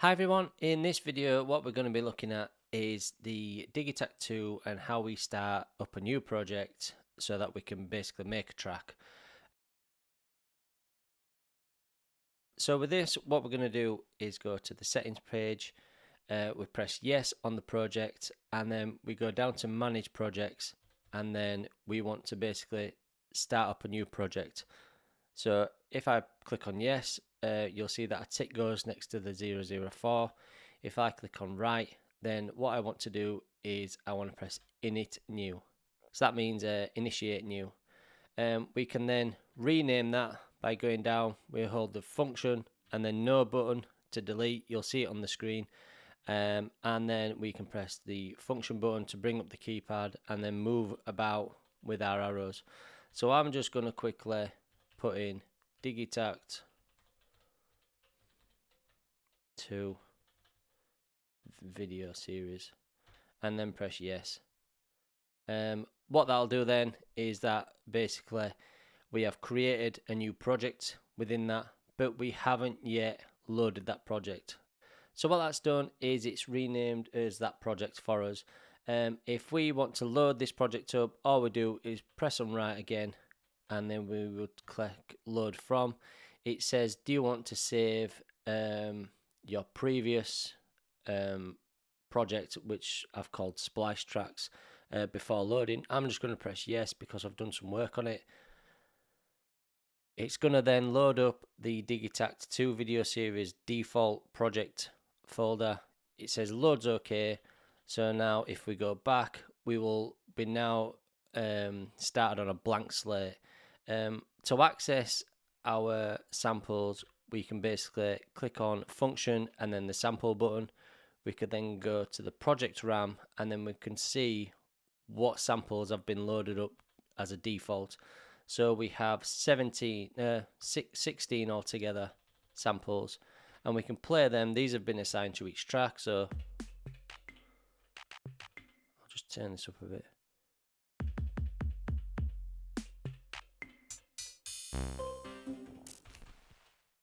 Hi everyone, in this video what we're going to be looking at is the DIGITAKT II and how we start up a new project so that we can basically make a track. So with this, what we're going to do is go to the settings page, we press yes on the project, and then we go down to manage projects, and then we want to basically start up a new project. So if I click on yes, you'll see that a tick goes next to the 004. If I click on right, then what I want to do is I want to press init new. So that means initiate new. We can then rename that by going down. We hold the function and then no button to delete. You'll see it on the screen. And then we can press the function button to bring up the keypad and then move about with our arrows. So I'm just going to quickly put in DIGITAKT II video series and then press yes. What that'll do then is that basically we have created a new project within that, but we haven't yet loaded that project. So what that's done is it's renamed as that project for us. If we want to load this project up, all we do is press on right again, and then we would click load from. It says, do you want to save your previous project, which I've called Splice Tracks, before loading? I'm just going to press yes because I've done some work on it. It's going to then load up the DIGITAKT II video series default project folder. It says loads okay. So now if we go back, we will be now started on a blank slate. To access our samples, we can basically click on function and then the sample button. We could then go to the project RAM and then we can see what samples have been loaded up as a default. So we have 16 altogether samples, and we can play them. These have been assigned to each track, so I'll just turn this up a bit.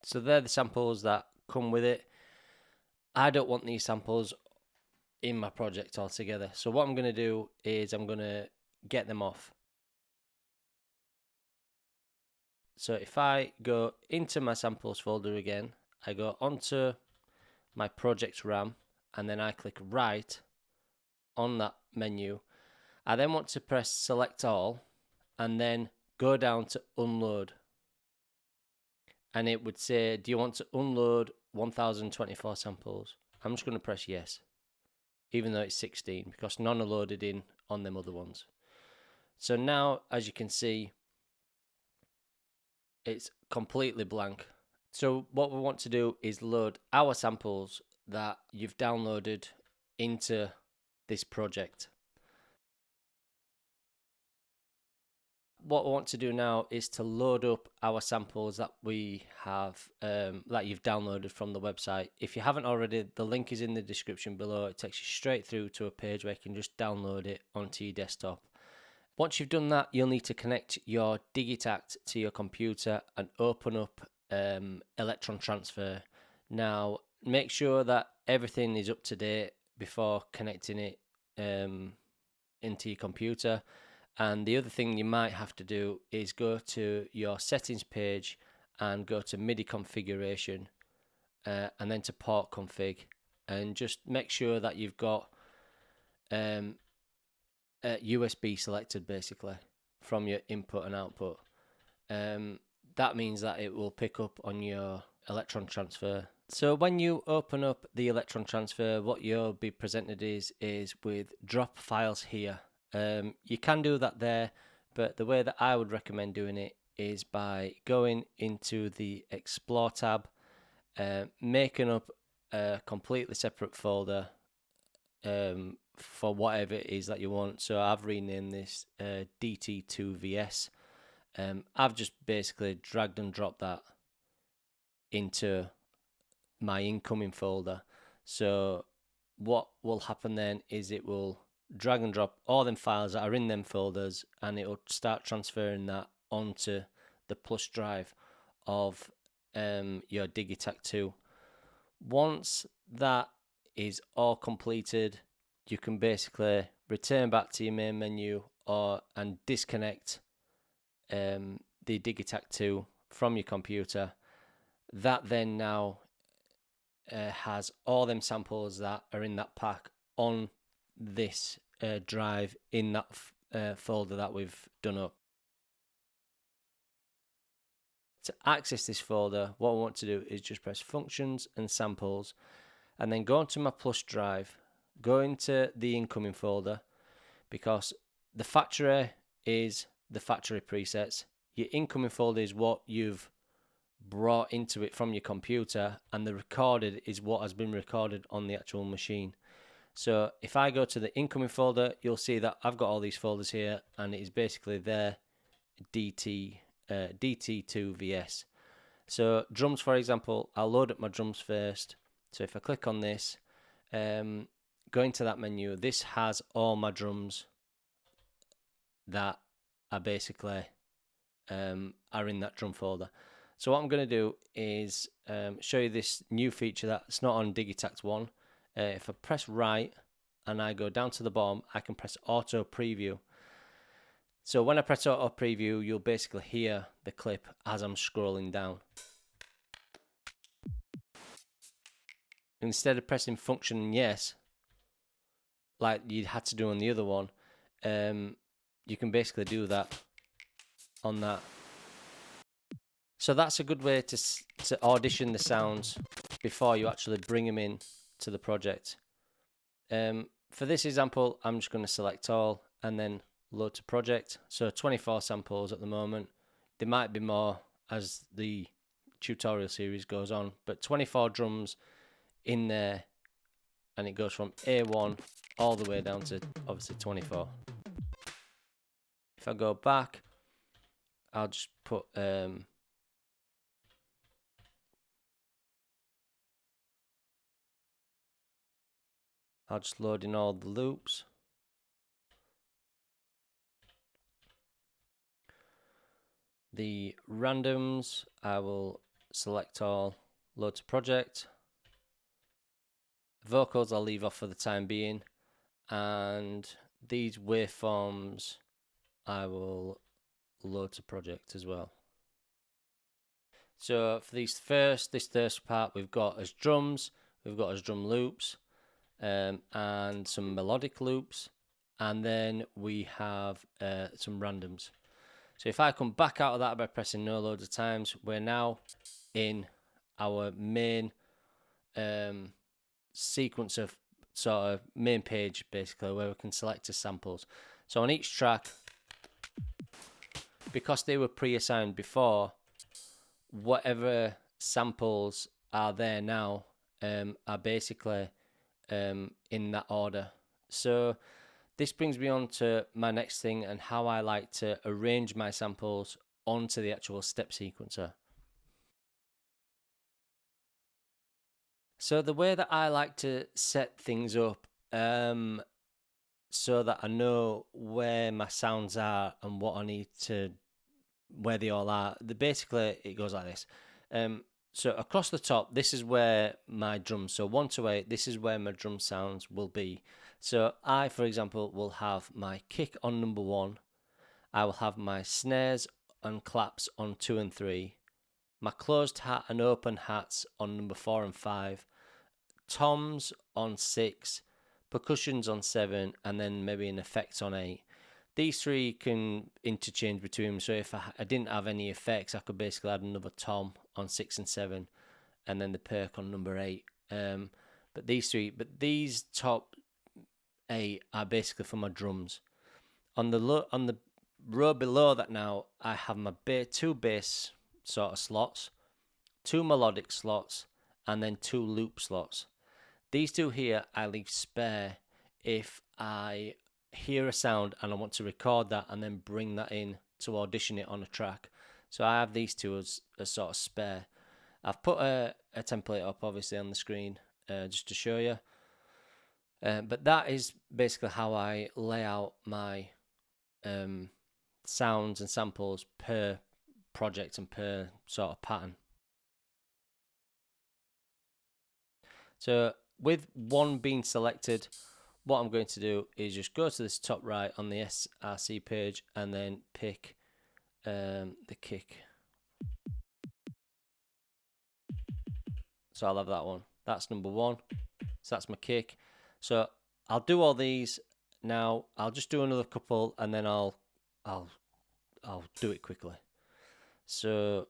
So they're the samples that come with it. I don't want these samples in my project altogether. So what I'm going to do is I'm going to get them off. So if I go into my samples folder again, I go onto my project RAM and then I click right on that menu. I then want to press select all and then go down to unload. And it would say, do you want to unload 1024 samples? I'm just going to press yes, even though it's 16, because none are loaded in on them other ones. So now, as you can see, it's completely blank. So what we want to do is load our samples that you've downloaded into this project. What we want to do now is to load up our samples that we have that you've downloaded from the website. If you haven't already, the link is in the description below. It takes you straight through to a page where you can just download it onto your desktop. Once you've done that, you'll need to connect your DIGITAKT to your computer and open up Elektron Transfer. Now, make sure that everything is up to date before connecting it into your computer. And the other thing you might have to do is go to your settings page and go to MIDI configuration and then to port config, and just make sure that you've got USB selected basically from your input and output. That means that it will pick up on your Elektron Transfer. So when you open up the Elektron Transfer, what you'll be presented is with drop files here. You can do that there, but the way that I would recommend doing it is by going into the Explore tab, making up a completely separate folder for whatever it is that you want. So I've renamed this DT2VS. I've just basically dragged and dropped that into my incoming folder. So what will happen then is it will drag and drop all them files that are in them folders, and it will start transferring that onto the plus drive of your DIGITAKT II. Once that is all completed, you can basically return back to your main menu and disconnect the DIGITAKT II from your computer. That then now has all them samples that are in that pack on this drive in that folder that we've done up. To access this folder, what I want to do is just press Functions and Samples, and then go into my plus drive, go into the incoming folder, because the factory is the factory presets. Your incoming folder is what you've brought into it from your computer, and the recorded is what has been recorded on the actual machine. So if I go to the incoming folder, you'll see that I've got all these folders here, and it is basically their DT2 VS. So drums, for example, I'll load up my drums first. So if I click on this, go into that menu, this has all my drums that are basically are in that drum folder. So what I'm going to do is show you this new feature that's not on DIGITAKT 1. If I press right and I go down to the bottom, I can press auto preview. So when I press auto preview, you'll basically hear the clip as I'm scrolling down. Instead of pressing function and yes, like you had to do on the other one, you can basically do that on that. So that's a good way to audition the sounds before you actually bring them in to the project. For this example, I'm just going to select all and then load to project. So 24 samples at the moment. There might be more as the tutorial series goes on, but 24 drums in there, and it goes from A1 all the way down to obviously 24. If I go back, I'll just put I'll just load in all the loops. The randoms, I will select all, load to project. Vocals I'll leave off for the time being, and these waveforms I will load to project as well. So for this first part, we've got as drums, we've got as drum loops, and some melodic loops, and then we have some randoms. So if I come back out of that by pressing no loads of times, we're now in our main sequence of sort of main page, basically, where we can select as samples. So on each track, because they were pre-assigned before, whatever samples are there now are basically in that order. So this brings me on to my next thing and how I like to arrange my samples onto the actual step sequencer. So the way that I like to set things up so that I know where my sounds are and what I need to, where they all are, basically it goes like this. So across the top, this is where my drums, so 1 to 8, this is where my drum sounds will be. So I, for example, will have my kick on number 1. I will have my snares and claps on 2 and 3. My closed hat and open hats on number 4 and 5. Toms on 6. Percussions on 7. And then maybe an effect on 8. These 3 can interchange between them. So if I didn't have any effects, I could basically add another tom on 6 and 7. And then the perk on number 8. But these top 8 are basically for my drums. On the row below that now, I have my 2 bass sort of slots, 2 melodic slots, and then 2 loop slots. These 2 here I leave spare if I hear a sound and I want to record that and then bring that in to audition it on a track. So I have these 2 as a sort of spare. I've put a template up obviously on the screen just to show you. But that is basically how I lay out my sounds and samples per project and per sort of pattern. So with one being selected, what I'm going to do is just go to this top right on the SRC page and then pick the kick. So I'll have that one. That's number one. So that's my kick. So I'll do all these now. I'll just do another couple and then I'll do it quickly. So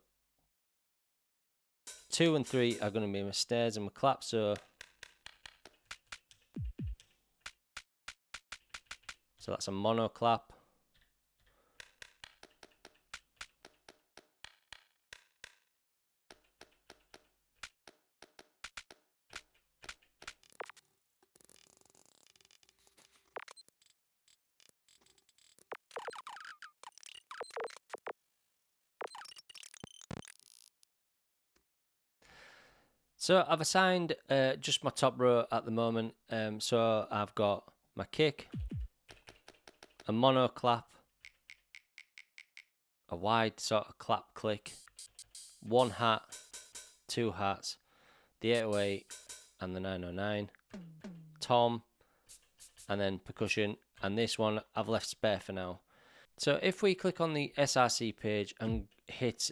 2 and 3 are going to be my snares and my clap. So that's a mono clap. So I've assigned just my top row at the moment. So I've got my kick, a mono clap, a wide sort of clap click, one hat, two hats, the 808 and the 909, tom, and then percussion, and this one I've left spare for now. So if we click on the SRC page and hit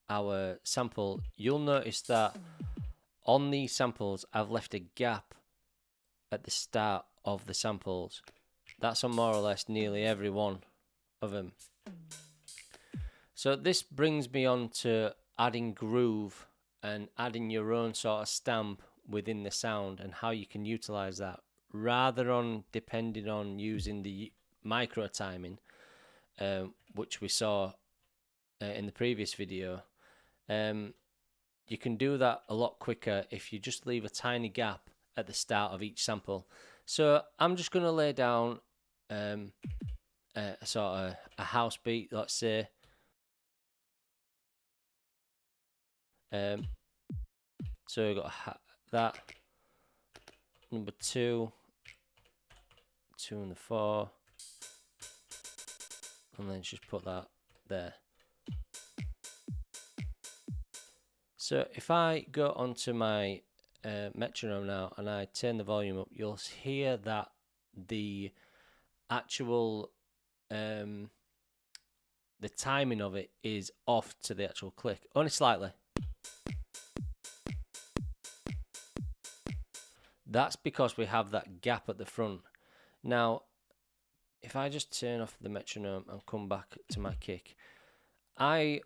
our sample, you'll notice that on these samples I've left a gap at the start of the samples. That's on more or less nearly every one of them. So this brings me on to adding groove and adding your own sort of stamp within the sound and how you can utilize that rather on depending on using the micro timing, which we saw in the previous video. You can do that a lot quicker if you just leave a tiny gap at the start of each sample. So I'm just going to lay down a sort of a house beat, let's say. So we've got that, number 2, 2 and the 4, and then just put that there. So if I go onto my metronome now and I turn the volume up, you'll hear that the actual the timing of it is off to the actual click, only slightly. That's because we have that gap at the front. Now, if I just turn off the metronome and come back to my kick, I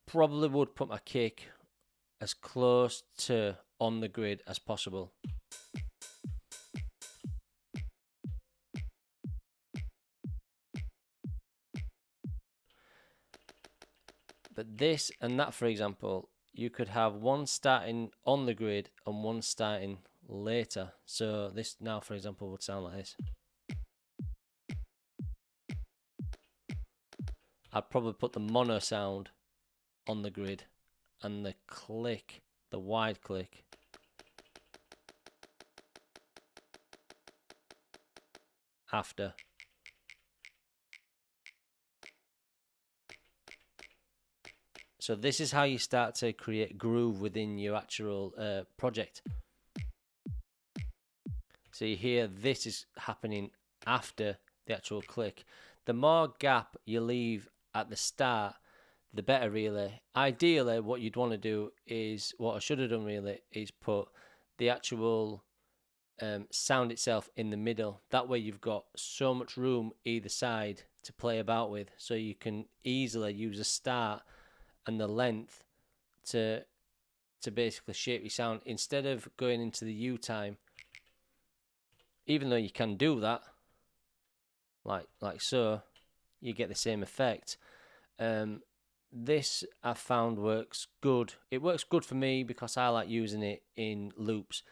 probably would put my kick as close to on the grid as possible. But this and that, for example, you could have one starting on the grid and one starting later. So this now, for example, would sound like this. I'd probably put the mono sound on the grid and the click, the wide click, after. So this is how you start to create groove within your actual project. So you hear this is happening after the actual click. The more gap you leave at the start, the better, really. Ideally, what you'd want to do is, what I should have done really, is put the actual sound itself in the middle. That way you've got so much room either side to play about with, so you can easily use the start and the length to basically shape your sound instead of going into the U time. Even though you can do that, like so, you get the same effect. This I found works good. It works good for me because I like using it in loops,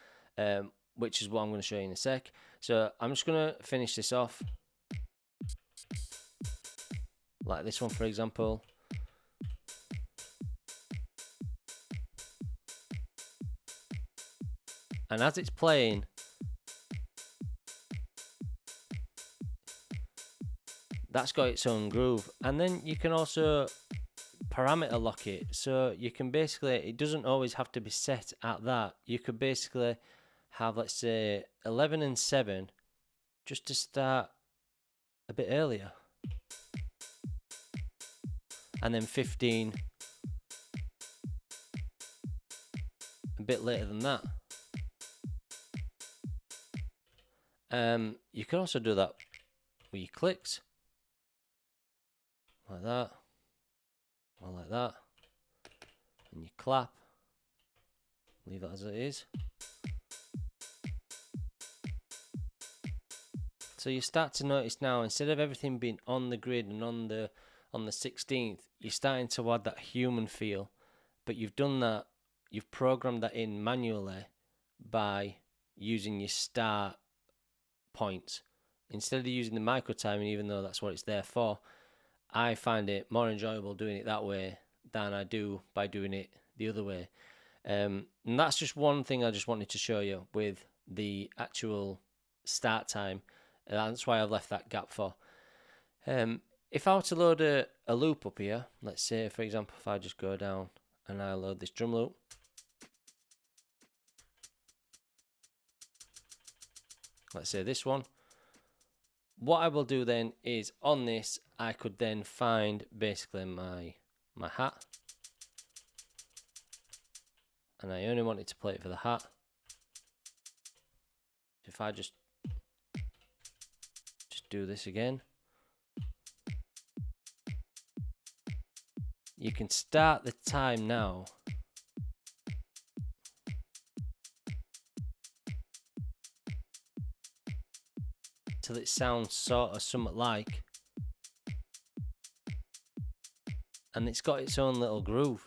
which is what I'm going to show you in a sec. So I'm just going to finish this off, like this one, for example. And as it's playing, that's got its own groove. And then you can also parameter lock it, so you can basically, it doesn't always have to be set at that. You could basically have, let's say, 11 and 7 just to start a bit earlier, and then 15 a bit later than that. You can also do that with your clicks, like that, or like that, and you clap, leave that as it is. So you start to notice now, instead of everything being on the grid and on the 16th, you're starting to add that human feel, but you've done that, you've programmed that in manually by using your start points instead of using the micro timing, even though that's what it's there for. I find it more enjoyable doing it that way than I do by doing it the other way. And that's just one thing I just wanted to show you with the actual start time. And that's why I've left that gap for. If I were to load a loop up here, let's say, for example, if I just go down and I load this drum loop, let's say this one, what I will do then is on this, I could then find basically my hat, and I only wanted to play it for the hat. If I just do this again, you can start the time now till it sounds sort of somewhat like, and it's got its own little groove.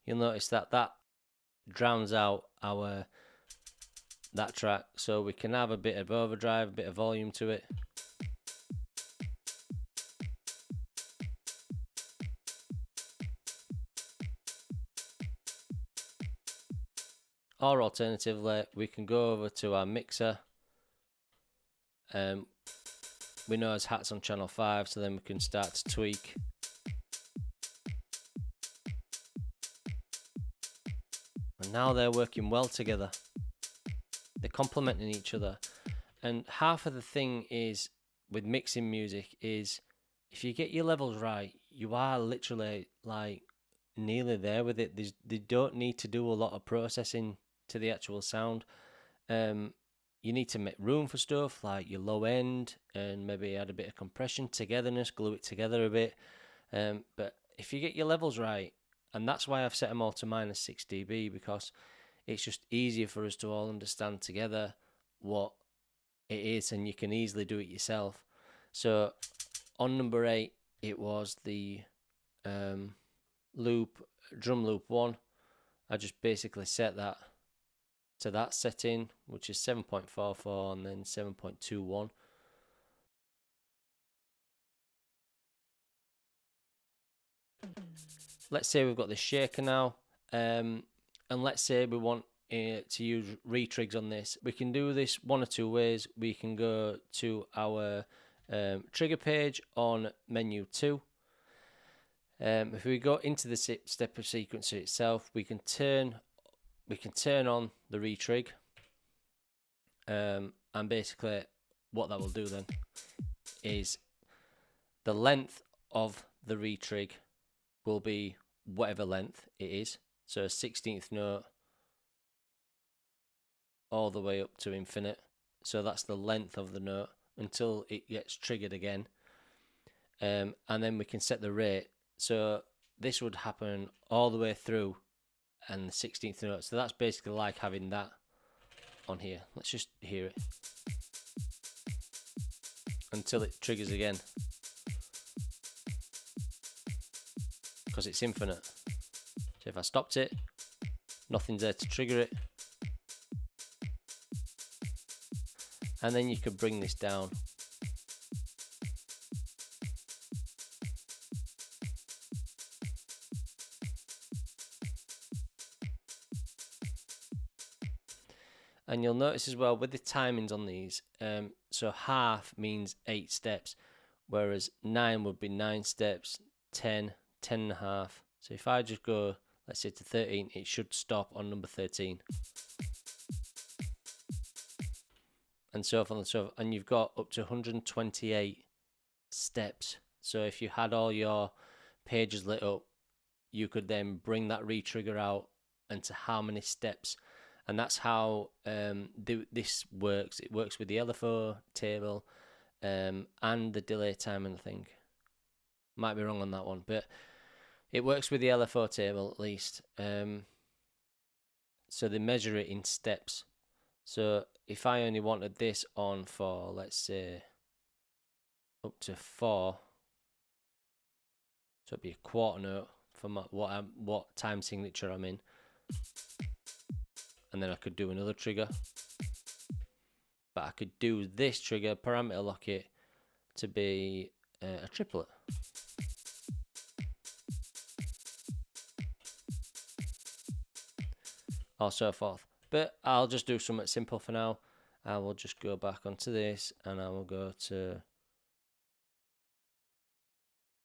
You'll notice that drowns out that track, so we can have a bit of overdrive, a bit of volume to it. Or alternatively, we can go over to our mixer. We know there's hats on channel 5, so then we can start to tweak. And now they're working well together. They're complementing each other. And half of the thing is with mixing music is if you get your levels right, you are literally like nearly there with it. They don't need to do a lot of processing to the actual sound. You need to make room for stuff like your low end and maybe add a bit of compression, togetherness, glue it together a bit. But if you get your levels right, and that's why I've set them all to -6 dB, because it's just easier for us to all understand together what it is, and you can easily do it yourself. So on number 8, it was the drum loop 1. I just basically set that to that setting, which is 7.44 and then 7.21. Let's say we've got the shaker now, and let's say we want to use Re-Trigs on this. We can do this one or two ways. We can go to our trigger page on menu 2. If we go into the step of sequencer itself, we can turn on the Re-Trig, and basically what that will do then is the length of the Re-Trig will be whatever length it is, so a 16th note all the way up to infinite. So that's the length of the note until it gets triggered again, and then we can set the rate. So this would happen all the way through and the 16th note. So that's basically like having that on here. Let's just hear it until it triggers again, because it's infinite. So if I stopped it, nothing's there to trigger it. And then you could bring this down. And you'll notice as well with the timings on these, so half means 8 steps, whereas 9 would be 9 steps, 10, 10 and a half. So if I just go, let's say to 13, it should stop on number 13. And so forth and so forth. And you've got up to 128 steps. So if you had all your pages lit up, you could then bring that re-trigger out into how many steps. And that's how this works. It works with the LFO table and the delay time, and I think. Might be wrong on that one, but it works with the LFO table at least. So they measure it in steps. So if I only wanted this on for, let's say, up to 4, so it'd be a quarter note for what time signature I'm in. And then I could do another trigger, but I could do this trigger, parameter lock it to be a triplet, or so forth. But I'll just do something simple for now. I will just go back onto this, and I will go to,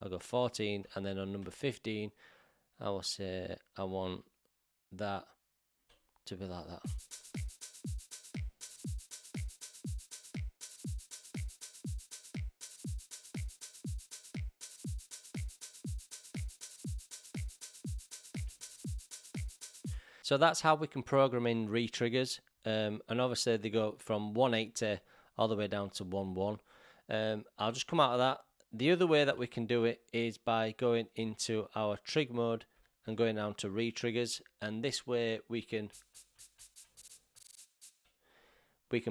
I'll go 14, and then on number 15 I will say I want that to be like that. So that's how we can program in re-triggers, and obviously they go from 180 all the way down to 11. I'll just come out of that. The other way that we can do it is by going into our trig mode and going down to re-triggers, and this way we can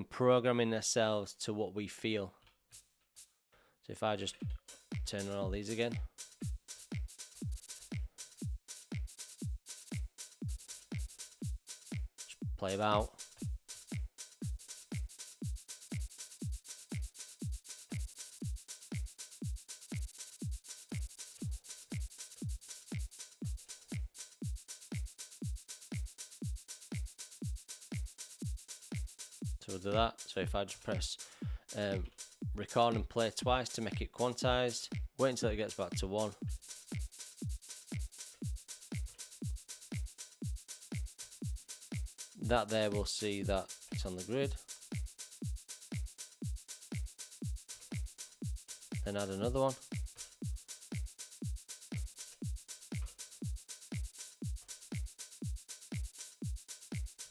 program in ourselves to what we feel. So if I just turn on all these again, just play about. So we'll do that. So if I just press record and play twice to make it quantized, wait until it gets back to 1. That there, we'll see that it's on the grid. Then add another one.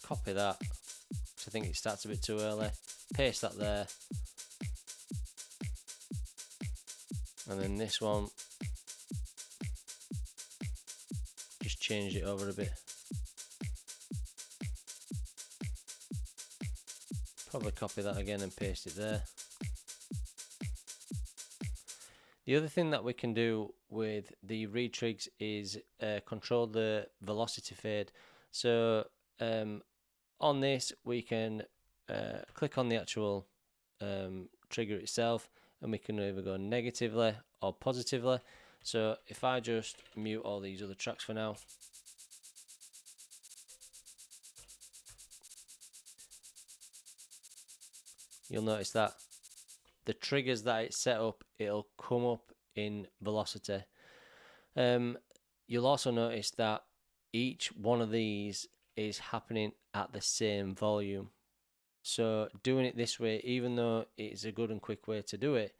Copy that. I think it starts a bit too early. Paste that there. And then this one, just change it over a bit. Probably copy that again and paste it there. The other thing that we can do with the Re-Trigs is control the velocity fade. So on this we can click on the actual trigger itself, and we can either go negatively or positively. So if I just mute all these other tracks for now, you'll notice that the triggers that it's set up, it'll come up in velocity. You'll also notice that each one of these is happening at the same volume. So doing it this way, even though it's a good and quick way to do it,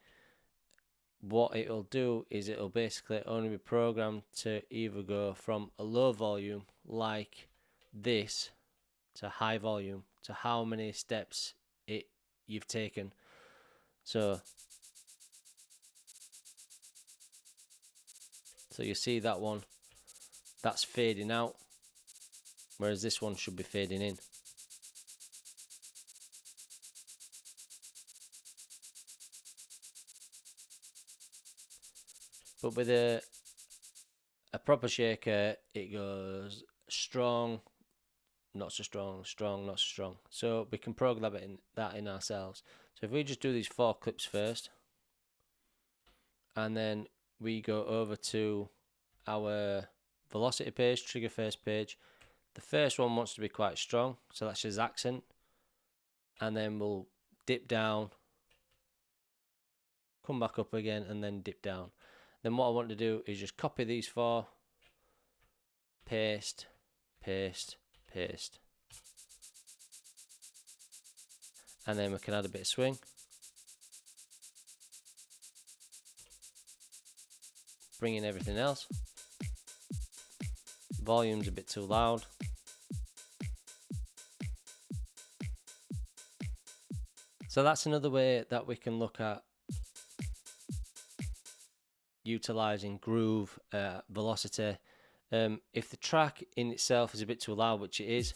what it'll do is it'll basically only be programmed to either go from a low volume like this to high volume, to how many steps you've taken. So you see that one, that's fading out, whereas this one should be fading in. But with a proper shaker, it goes strong, not so strong, strong, not so strong. So we can program that in ourselves. So if we just do these 4 clips first, and then we go over to our velocity page, trigger first page. The first one wants to be quite strong, so that's his accent. and then we'll dip down, come back up again, and then dip down. Then what I want to do is just copy these four, paste, paste, paste, and then we can add a bit of swing. Bring in everything else. Volume's a bit too loud. So that's another way that we can look at utilizing groove, velocity. If the track in itself is a bit too loud, which it is,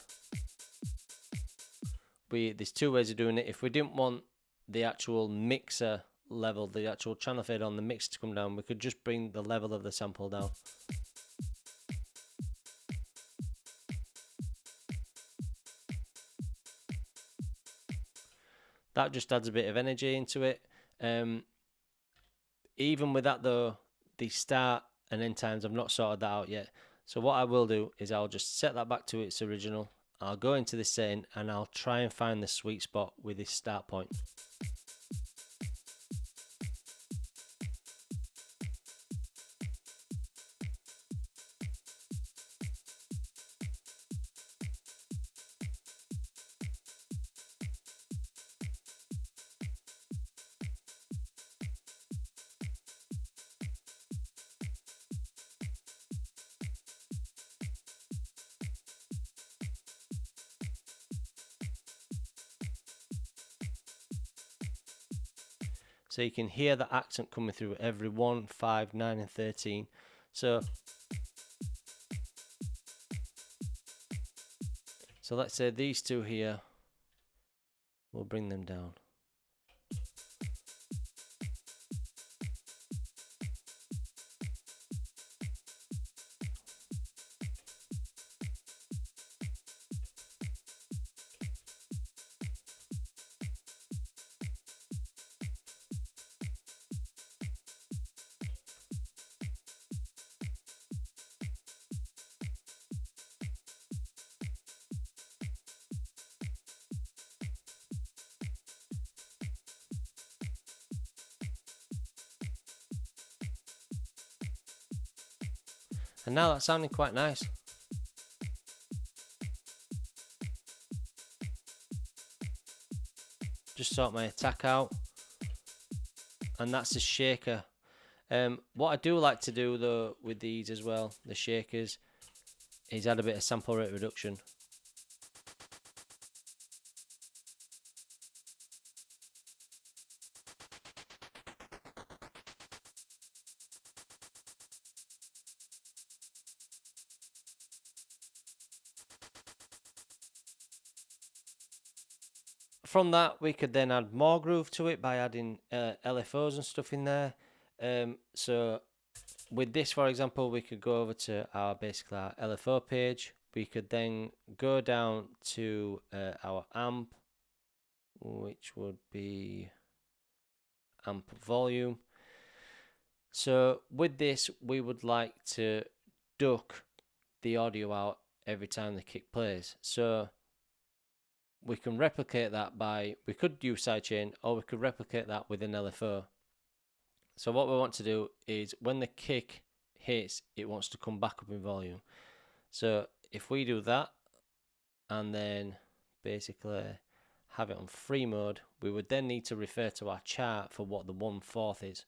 there's two ways of doing it. If we didn't want the actual mixer level, the actual channel fade on the mixer to come down, we could just bring the level of the sample down. That just adds a bit of energy into it. Even with that though, the start and end times, I've not sorted that out yet. So what I will do is I'll just set that back to its original. I'll go into this setting and I'll try and find the sweet spot with this start point. So you can hear the accent coming through every 1, 5, 9 and 13. So let's say these two here, we'll bring them down. And now that's sounding quite nice. Just sort my attack out. And that's the shaker. What I do like to do though with these as well, the shakers, is add a bit of sample rate reduction. From that, we could then add more groove to it by adding LFOs and stuff in there. So with this, for example, we could go over to our LFO page. We could then go down to our amp, which would be amp volume. So with this, we would like to duck the audio out every time the kick plays. So we can replicate that we could use sidechain, or we could replicate that with an LFO. So what we want to do is when the kick hits, it wants to come back up in volume. So if we do that and then basically have it on free mode, we would then need to refer to our chart for what the 1/4 is.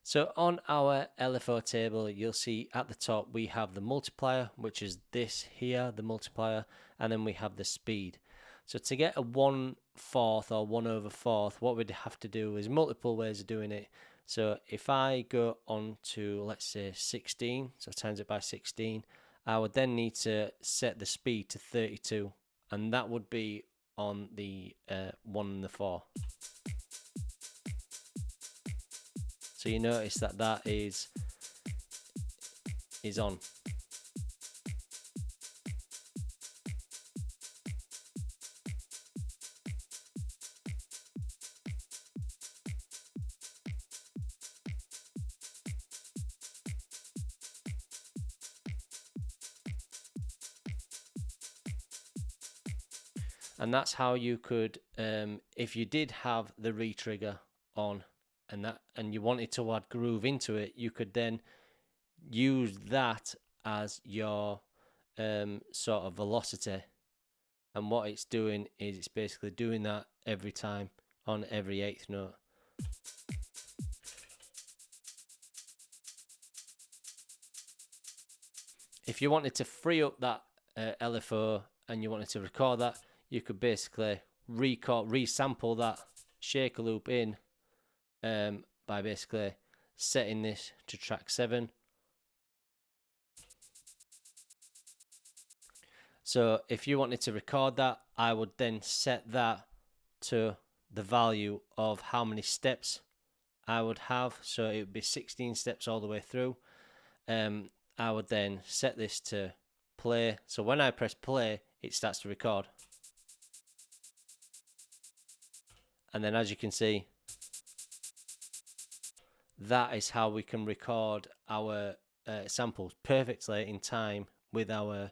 So on our LFO table, you'll see at the top we have the multiplier, which is this here, the multiplier, and then we have the speed. So to get a 1/4 or 1/4, what we'd have to do is multiple ways of doing it. So if I go on to, let's say, 16, so times it by 16, I would then need to set the speed to 32, and that would be on the 1/4. So you notice that that is on. And that's how you could, if you did have the Re-Trigger on and you wanted to add groove into it, you could then use that as your sort of velocity. And what it's doing is it's basically doing that every time on every eighth note. If you wanted to free up that LFO and you wanted to record that, you could basically resample that shaker loop in by basically setting this to track 7. So if you wanted to record that, I would then set that to the value of how many steps I would have. So it would be 16 steps all the way through. I would then set this to play. So when I press play, it starts to record. And then as you can see, that is how we can record our samples perfectly in time with our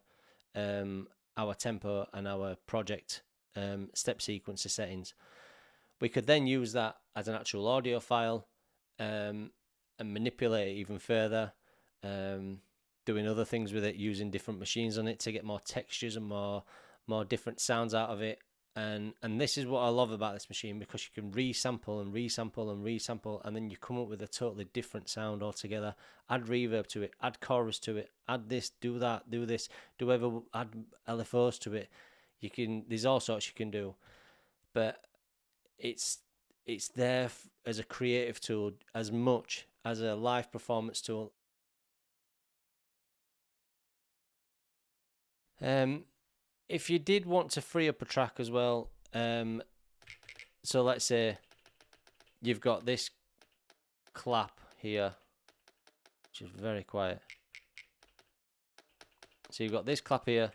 tempo and our project step sequencer settings. We could then use that as an actual audio file and manipulate it even further, doing other things with it, using different machines on it to get more textures and more different sounds out of it. And this is what I love about this machine, because you can resample and resample and resample, and then you come up with a totally different sound altogether. Add reverb to it, add chorus to it, add this, do that, do this, add LFOs to it. There's all sorts you can do, but it's there as a creative tool as much as a live performance tool. If you did want to free up a track as well, so let's say you've got this clap here, which is very quiet. So you've got this clap here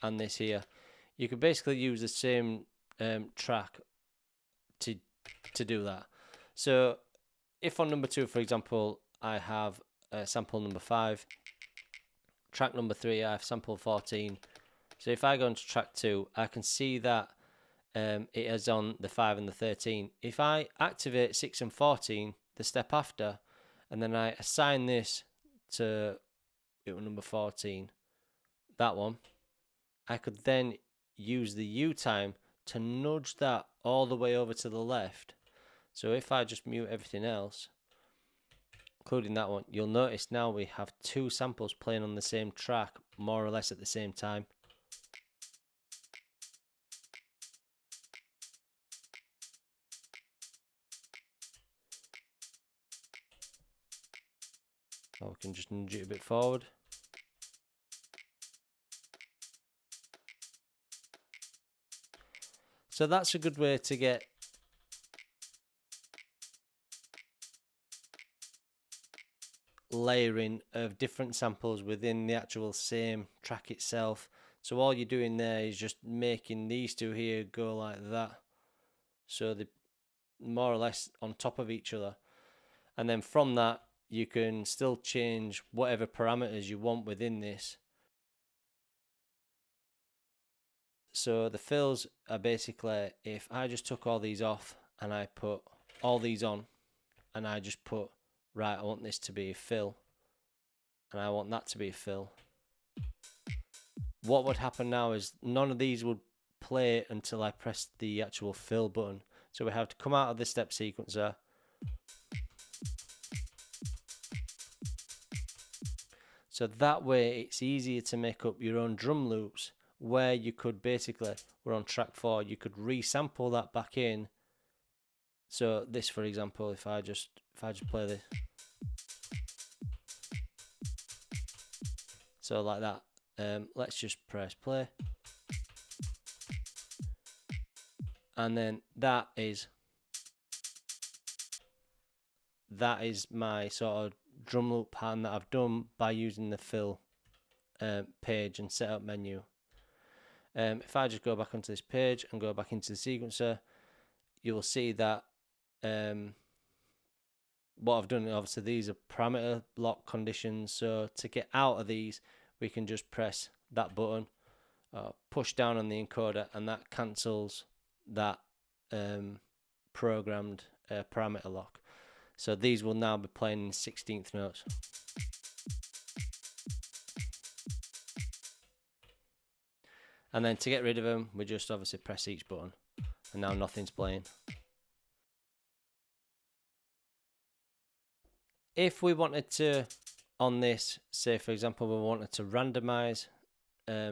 and this here. You could basically use the same track to do that. So if on number 2, for example, I have sample number 5, track number 3, I have sample 14. So if I go into track 2, I can see that it is on the 5 and the 13. If I activate 6 and 14, the step after, and then I assign this to number 14, that one, I could then use the U time to nudge that all the way over to the left. So if I just mute everything else, including that one, you'll notice now we have 2 samples playing on the same track, more or less at the same time. Or we can just nudge it a bit forward. So that's a good way to get layering of different samples within the actual same track itself. So all you're doing there is just making these 2 here go like that, so they're more or less on top of each other, and then from that you can still change whatever parameters you want within this. So the fills are basically, if I just took all these off and I put all these on, and I just put, right, I want this to be a fill and I want that to be a fill, what would happen now is none of these would play until I press the actual fill button. So we have to come out of the step sequencer, so that way it's easier to make up your own drum loops, where you could basically, we're on track 4, you could resample that back in. So this, for example, if I just play this, so like that, let's just press play, and then that is my sort of drum loop pattern that I've done by using the fill page and setup menu. If I just go back onto this page and go back into the sequencer, you will see that what I've done, obviously these are parameter block conditions, so to get out of these we can just press that button push down on the encoder, and that cancels that programmed parameter lock. So these will now be playing in 16th notes. And then to get rid of them, we just obviously press each button, and now nothing's playing. If we wanted to, on this, say for example, we wanted to randomize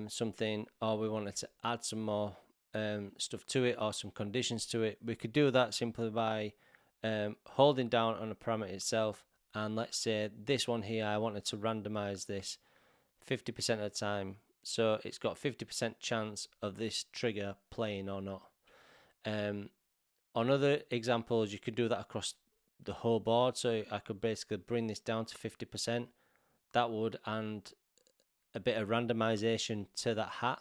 something, or we wanted to add some more stuff to it, or some conditions to it, we could do that simply by holding down on a parameter itself. And let's say this one here, I wanted to randomize this 50% of the time, so it's got 50% chance of this trigger playing or not. On other examples, you could do that across the whole board, so I could basically bring this down to 50%. That would add a bit of randomization to that hat.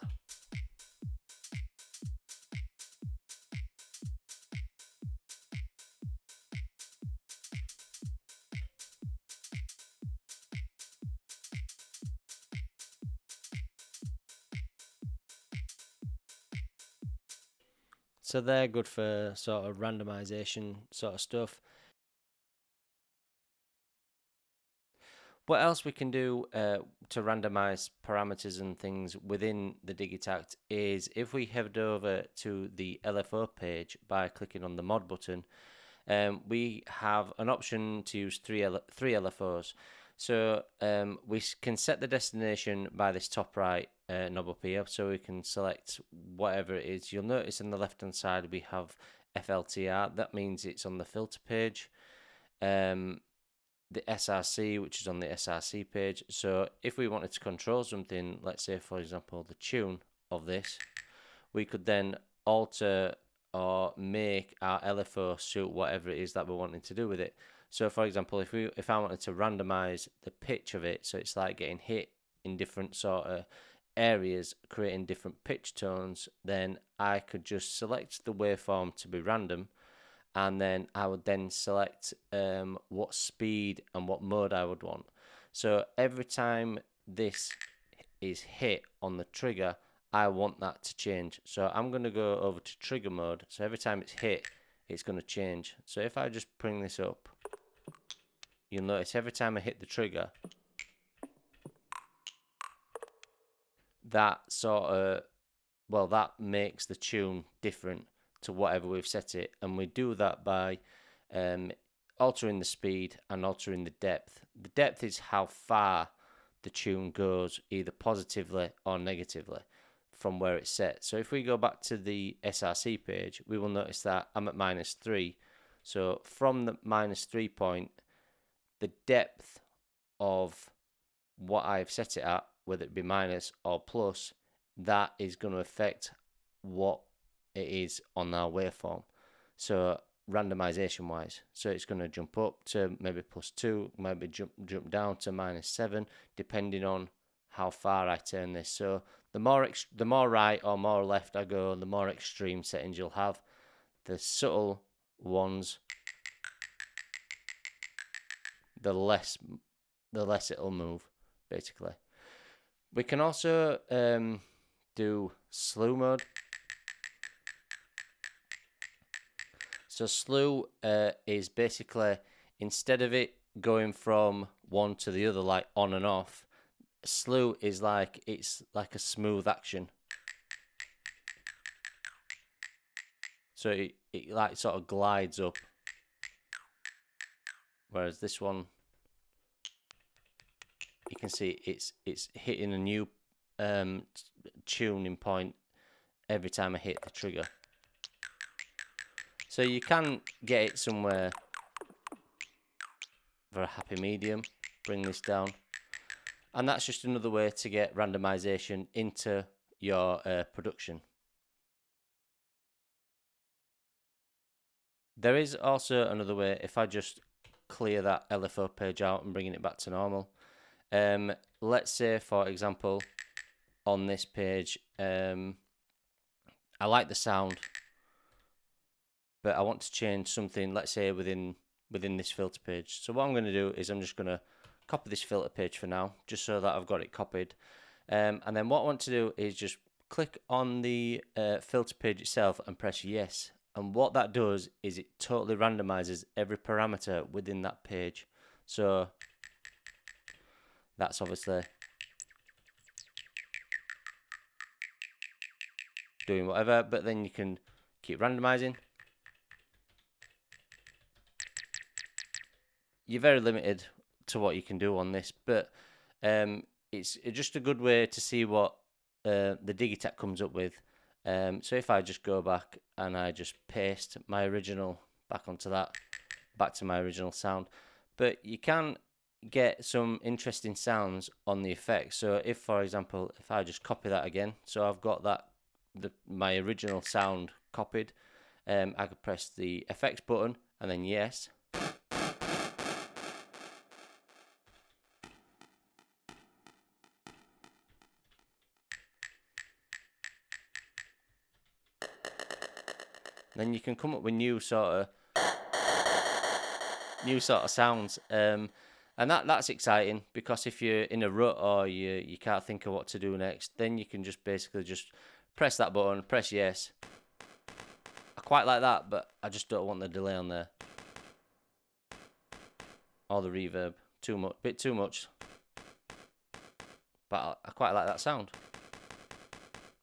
So they're good for sort of randomization sort of stuff. What else we can do to randomize parameters and things within the Digitakt is if we head over to the LFO page by clicking on the mod button, we have an option to use three LFOs. So we can set the destination by this top right knob up here, so we can select whatever it is. You'll notice on the left hand side we have FLTR, that means it's on the filter page. The SRC, which is on the SRC page. So if we wanted to control something, let's say for example the tune of this, we could then alter or make our LFO suit whatever it is that we're wanting to do with it. So for example, if I wanted to randomize the pitch of it, so it's like getting hit in different sort of areas, creating different pitch tones, then I could just select the waveform to be random, and then I would then select what speed and what mode I would want. So every time this is hit on the trigger, I want that to change. So I'm going to go over to trigger mode. So every time it's hit, it's going to change. So if I just bring this up, you'll notice every time I hit the trigger, that sort of, well, that makes the tune different to whatever we've set it. And we do that by altering the speed and altering the depth. The depth is how far the tune goes, either positively or negatively from where it's set. So if we go back to the SRC page, we will notice that I'm at -3. So from the -3 point, the depth of what I've set it at, whether it be minus or plus, that is going to affect what it is on our waveform. So randomization wise, so it's going to jump up to maybe +2, maybe jump down to -7, depending on how far I turn this. So the more right or more left I go, the more extreme settings you'll have. The subtle ones, the less it'll move, basically. We can also do slew mode. So slew is basically, instead of it going from one to the other like on and off, slew is like, it's like a smooth action. So it like sort of glides up, whereas this one, you can see it's hitting a new tuning point every time I hit the trigger. So you can get it somewhere for a happy medium. Bring this down, and that's just another way to get randomization into your production. There is also another way. If I just clear that LFO page out and bringing it back to normal, let's say for example on this page, I like the sound, but I want to change something, let's say within this filter page. So what I'm going to do is I'm just going to copy this filter page for now, just so that I've got it copied. And then what I want to do is just click on the filter page itself and press yes. And what that does is it totally randomizes every parameter within that page. So that's obviously doing whatever, but then you can keep randomizing. You're very limited to what you can do on this, but it's just a good way to see what the DIGITAKT comes up with. So if I just go back and I just paste my original back onto that, back to my original sound, but you can get some interesting sounds on the effects. So if, for example, if I just copy that again, so I've got that my original sound copied, I could press the effects button and then yes. Then you can come up with new sort of sounds, and that's exciting, because if you're in a rut or you can't think of what to do next, then you can just basically just press that button, press yes. I quite like that, but I just don't want the delay on there or the reverb. Bit too much. But I quite like that sound.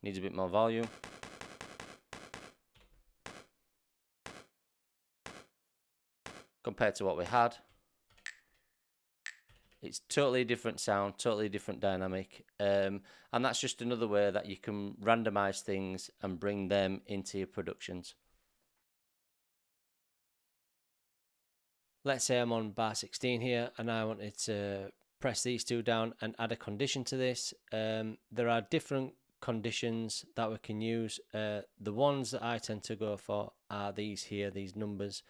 Needs a bit more volume. Compared to what we had, it's totally different sound, totally different dynamic, and that's just another way that you can randomize things and bring them into your productions. Let's say I'm on bar 16 here and I wanted to press these two down and add a condition to this. There are different conditions that we can use. The ones that I tend to go for are these here, these numbers.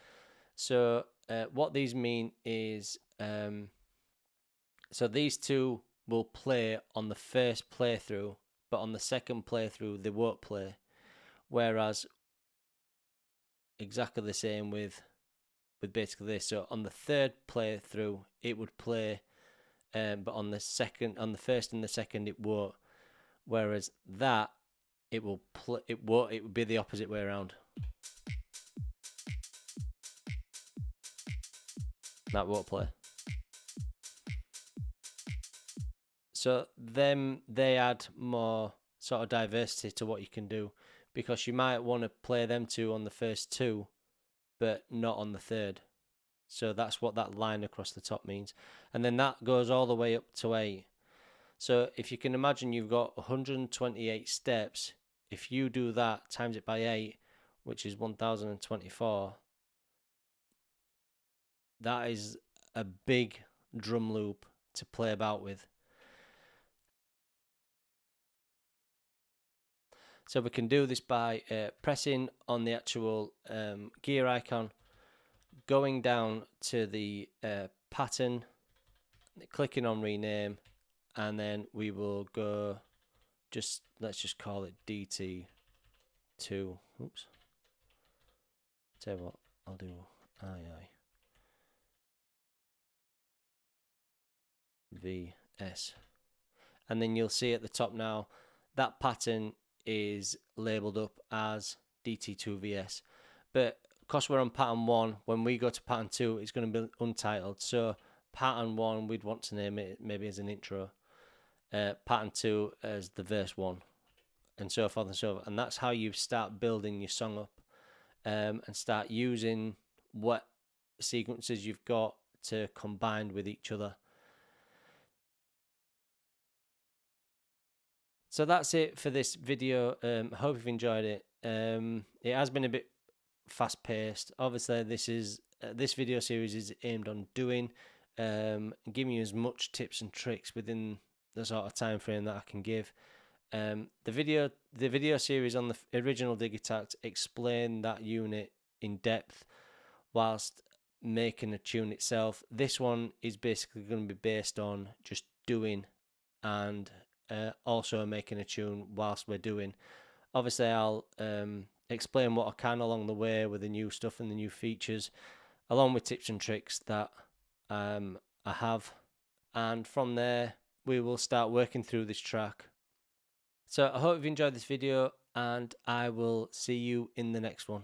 So what these mean is, so these two will play on the first playthrough, but on the second playthrough they won't play. Whereas exactly the same with basically this. So on the third playthrough it would play, but on the first and the second it won't. Whereas that it will play, it would be the opposite way around. That won't play. So they add more sort of diversity to what you can do, because you might want to play them two on the first two, but not on the third. So that's what that line across the top means. And then that goes all the way up to 8. So if you can imagine you've got 128 steps, if you do that, times it by 8, which is 1024, that is a big drum loop to play about with. So we can do this by pressing on the actual gear icon, going down to the pattern, clicking on rename, and then we will go, let's just call it DT2. Oops. Tell you what, I'll do VS. And then you'll see at the top now that pattern is labeled up as DT2VS. But because we're on pattern 1, when we go to pattern 2, it's going to be untitled. So pattern 1, we'd want to name it maybe as an intro. Pattern 2 as the verse 1, and so forth and so forth. And that's how you start building your song up, and start using what sequences you've got to combine with each other. So that's it for this video. I hope you've enjoyed it. It has been a bit fast paced. Obviously this video series is aimed on giving you as much tips and tricks within the sort of time frame that I can give. The video series on the original Digitakt explained that unit in depth whilst making a tune itself. This one is basically going to be based on just doing and also making a tune whilst we're doing. Obviously I'll explain what I can along the way with the new stuff and the new features, along with tips and tricks that I have, and from there we will start working through this track So I hope you've enjoyed this video, and I will see you in the next one.